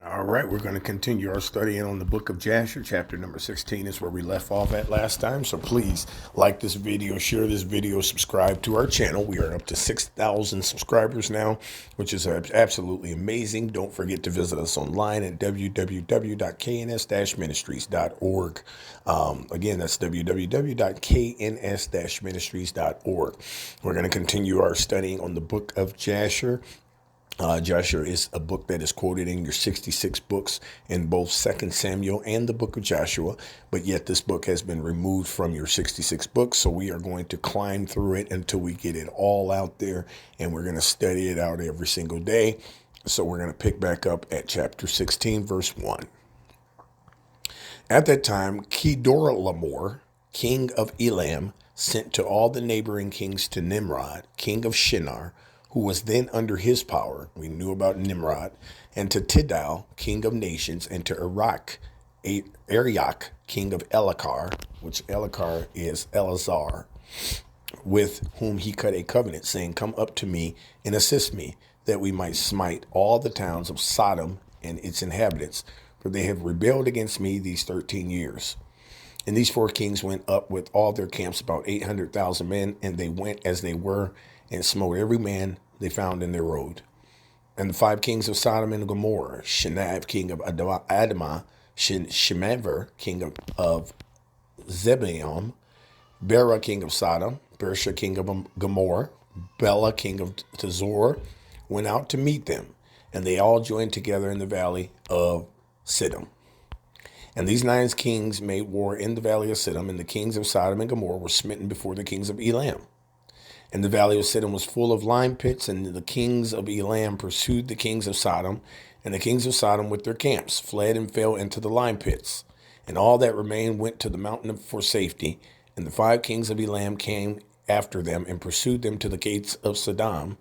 All right, we're going to continue our study on the book of Jasher. Chapter number 16 is where we left off at last time. So please like this video, share this video, subscribe to our channel. We are up to 6,000 subscribers now, which is absolutely amazing. Don't forget to visit us online at www.kns-ministries.org. Again, that's www.kns-ministries.org. We're going to continue our studying on the book of Jasher. Jasher is a book that is quoted in your 66 books in both 2 Samuel and the book of Joshua, but yet this book has been removed from your 66 books, so we are going to climb through it until we get it all out there, and we're going to study it out every single day. So we're going to pick back up at chapter 16, verse 1. At that time, Kedorlaomer, king of Elam, sent to all the neighboring kings to Nimrod, king of Shinar, who was then under his power. We knew about Nimrod. And to Tidal, king of nations, and to Arioch, king of Elakar, which Elakar is Eleazar, with whom he cut a covenant, saying, "Come up to me and assist me, that we might smite all the towns of Sodom and its inhabitants, for they have rebelled against me these 13 years. And these four kings went up with all their camps, about 800,000 men, and they went as they were, and smote every man they found in their road. And the five kings of Sodom and Gomorrah, Shinab, king of Admah, Shemever, king of Zebulun, Bera, king of Sodom, Bersha, king of Gomorrah, Bela, king of Tazor, went out to meet them, and they all joined together in the valley of Siddim. And these 9 kings made war in the valley of Siddim, and the kings of Sodom and Gomorrah were smitten before the kings of Elam. And the valley of Siddim was full of lime pits, and the kings of Elam pursued the kings of Sodom, and the kings of Sodom with their camps fled and fell into the lime pits. And all that remained went to the mountain for safety, and the 5 kings of Elam came after them and pursued them to the gates of Sodom,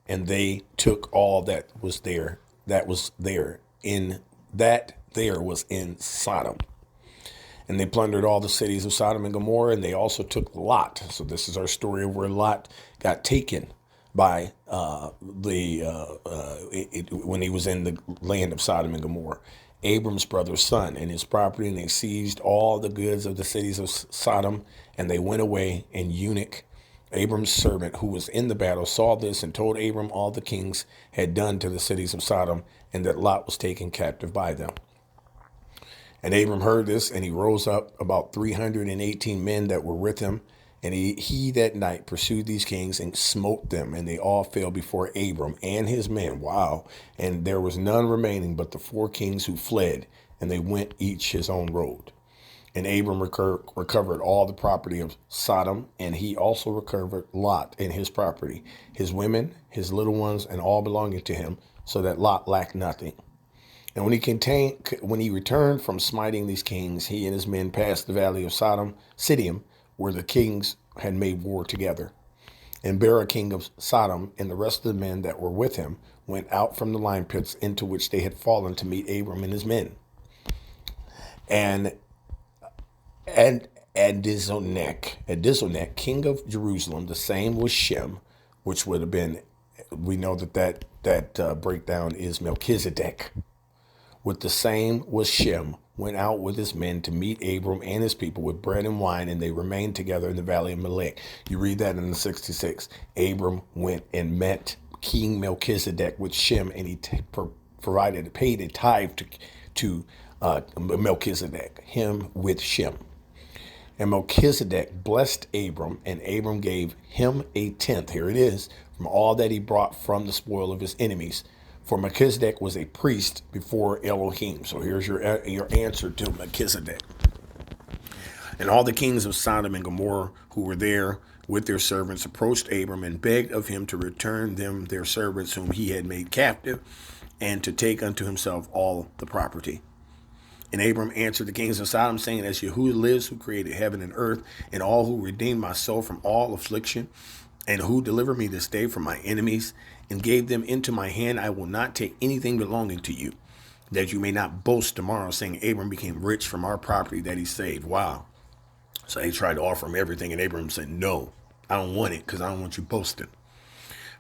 and they took all that was there was in Sodom. And they plundered all the cities of Sodom and Gomorrah, and they also took Lot. So this is our story of where Lot got taken by when he was in the land of Sodom and Gomorrah, Abram's brother's son, and his property, and they seized all the goods of the cities of Sodom, and they went away. And Eunuch, Abram's servant, who was in the battle, saw this and told Abram all the kings had done to the cities of Sodom, and that Lot was taken captive by them. And Abram heard this, and he rose up, about 318 men that were with him. And he that night pursued these kings and smote them, and they all fell before Abram and his men. Wow. And there was none remaining but the 4 kings who fled, and they went each his own road. And Abram recovered all the property of Sodom, and he also recovered Lot and his property, his women, his little ones, and all belonging to him, so that Lot lacked nothing. And when he returned from smiting these kings, he and his men passed the valley of Siddim, where the kings had made war together. And Bera, king of Sodom, and the rest of the men that were with him went out from the lime pits into which they had fallen to meet Abram and his men. And Adizonech, king of Jerusalem, the same was Shem, which would have been, we know that breakdown is Melchizedek. With the same was Shem, went out with his men to meet Abram and his people with bread and wine, and they remained together in the valley of Melech. You read that in the 66. Abram went and met King Melchizedek with Shem, and he paid a tithe to Melchizedek, him with Shem. And Melchizedek blessed Abram, and Abram gave him a tenth, here it is, from all that he brought from the spoil of his enemies. For Melchizedek was a priest before Elohim. So here's your answer to Melchizedek. And all the kings of Sodom and Gomorrah who were there with their servants approached Abram and begged of him to return them their servants whom he had made captive, and to take unto himself all the property. And Abram answered the kings of Sodom, saying, As Yahuwah lives, who created heaven and earth, and all who redeemed my soul from all affliction, and who delivered me this day from my enemies, and gave them into my hand, I will not take anything belonging to you, that you may not boast tomorrow, saying, Abram became rich from our property that he saved. Wow. So they tried to offer him everything, and Abram said, No, I don't want it, because I don't want you boasting.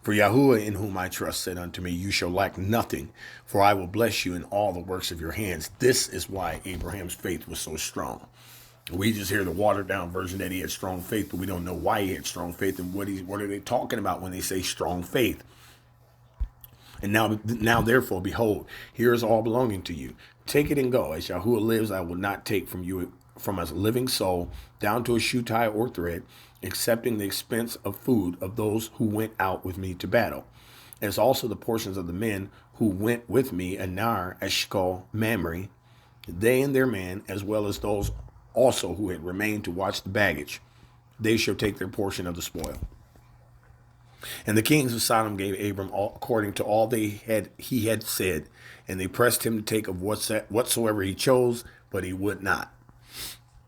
For Yahuwah in whom I trust said unto me, you shall lack nothing, for I will bless you in all the works of your hands. This is why Abraham's faith was so strong. We just hear the watered down version that he had strong faith, but we don't know why he had strong faith and what are they talking about when they say strong faith. And now, therefore, behold, here is all belonging to you. Take it and go. As Yahuwah lives, I will not take from you from a living soul down to a shoe tie or thread, excepting the expense of food of those who went out with me to battle, as also the portions of the men who went with me, Anar, Eshcol, Mamre, they and their men, as well as those also who had remained to watch the baggage. They shall take their portion of the spoil. And the kings of Sodom gave Abram according to all he had said, and they pressed him to take of whatsoever he chose, but he would not.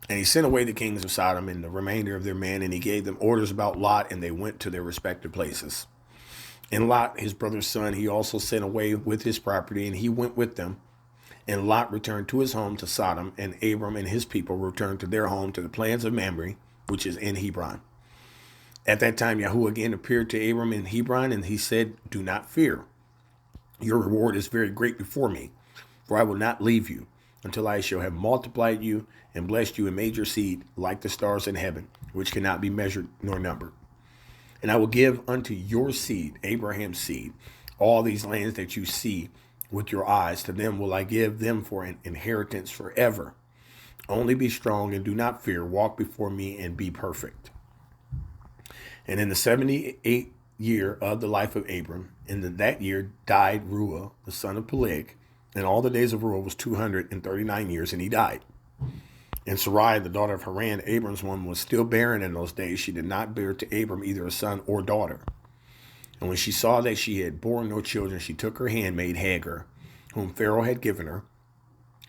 And he sent away the kings of Sodom and the remainder of their men, and he gave them orders about Lot, and they went to their respective places. And Lot, his brother's son, he also sent away with his property, and he went with them. And Lot returned to his home to Sodom, and Abram and his people returned to their home to the plains of Mamre, which is in Hebron. At that time, Yahuwah again appeared to Abram in Hebron, and he said, do not fear. Your reward is very great before me, for I will not leave you until I shall have multiplied you and blessed you and made your seed like the stars in heaven, which cannot be measured nor numbered. And I will give unto your seed, Abraham's seed, all these lands that you see with your eyes. To them will I give them for an inheritance forever. Only be strong and do not fear. Walk before me and be perfect. And in the 78th year of the life of Abram, in that year died Ruah, the son of Peleg, and all the days of Ruah was 239 years, and he died. And Sarai, the daughter of Haran, Abram's woman, was still barren in those days. She did not bear to Abram either a son or daughter. And when she saw that she had borne no children, she took her handmaid Hagar, whom Pharaoh had given her,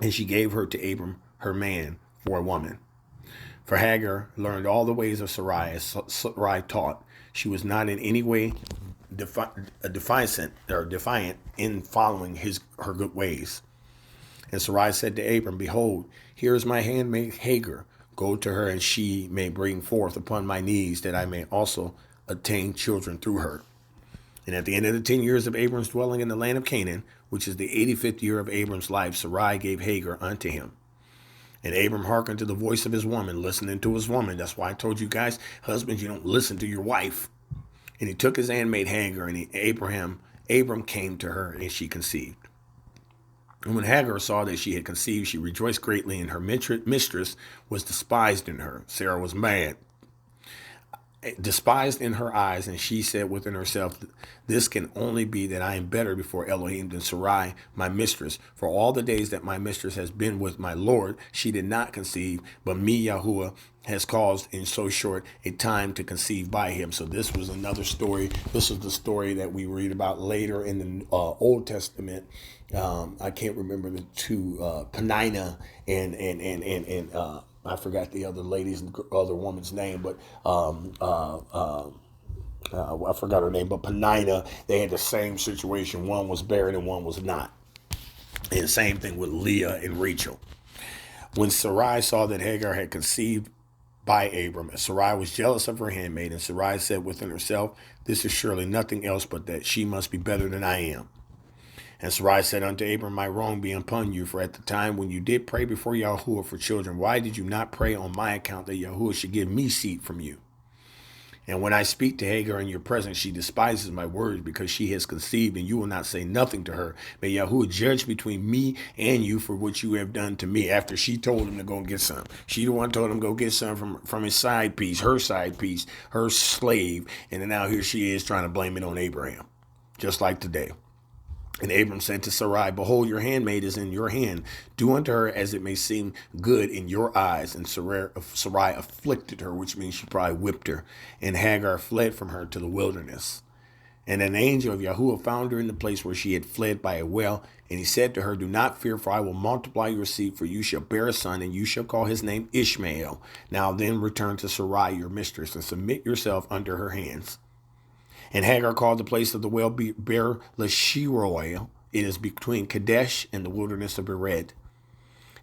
and she gave her to Abram, her man, for a woman. For Hagar learned all the ways of Sarai, as Sarai taught. She was not in any way defiant in following her good ways. And Sarai said to Abram, behold, here is my handmaid Hagar. Go to her, and she may bring forth upon my knees, that I may also obtain children through her. And at the end of the 10 years of Abram's dwelling in the land of Canaan, which is the 85th year of Abram's life, Sarai gave Hagar unto him. And Abram hearkened to the voice of his woman, listening to his woman. That's why I told you guys, husbands, you don't listen to your wife. And he took his handmaid Hagar, and Abram came to her, and she conceived. And when Hagar saw that she had conceived, she rejoiced greatly, and her mistress was despised in her. Sarah was mad, despised in her eyes, and she said within herself, this can only be that I am better before Elohim than Sarai, my mistress. For all the days that my mistress has been with my Lord, she did not conceive, but me, Yahuwah, has caused in so short a time to conceive by him. So this was another story. This is the story that we read about later in the Old Testament. I can't remember the two, Penina and I forgot the other other woman's name, but I forgot her name. But Penina, they had the same situation. One was barren and one was not. And same thing with Leah and Rachel. When Sarai saw that Hagar had conceived by Abram, Sarai was jealous of her handmaid, and Sarai said within herself, this is surely nothing else but that she must be better than I am. And Sarai said unto Abram, my wrong be upon you, for at the time when you did pray before Yahuwah for children, why did you not pray on my account that Yahuwah should give me seed from you? And when I speak to Hagar in your presence, she despises my words because she has conceived, and you will not say nothing to her. May Yahuwah judge between me and you for what you have done to me. After she told him to go get some. She the one told him to go get some from his side piece, her slave. And then now here she is trying to blame it on Abraham, just like today. And Abram said to Sarai, behold, your handmaid is in your hand. Do unto her as it may seem good in your eyes. And Sarai afflicted her, which means she probably whipped her. And Hagar fled from her to the wilderness. And an angel of Yahuwah found her in the place where she had fled by a well. And he said to her, do not fear, for I will multiply your seed, for you shall bear a son, and you shall call his name Ishmael. Now then return to Sarai, your mistress, and submit yourself under her hands. And Hagar called the place of the well Ber Lashiroi. It is between Kadesh and the wilderness of Bered.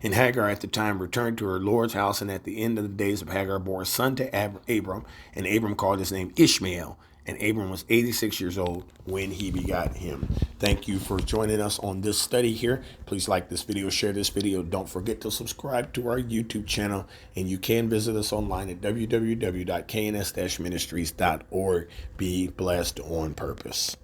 And Hagar at the time returned to her Lord's house, and at the end of the days of Hagar bore a son to Abram, and Abram called his name Ishmael. and Abram was 86 years old when he begot him. Thank you for joining us on this study here. Please like this video, share this video. Don't forget to subscribe to our YouTube channel, and you can visit us online at www.kns-ministries.org. Be blessed on purpose.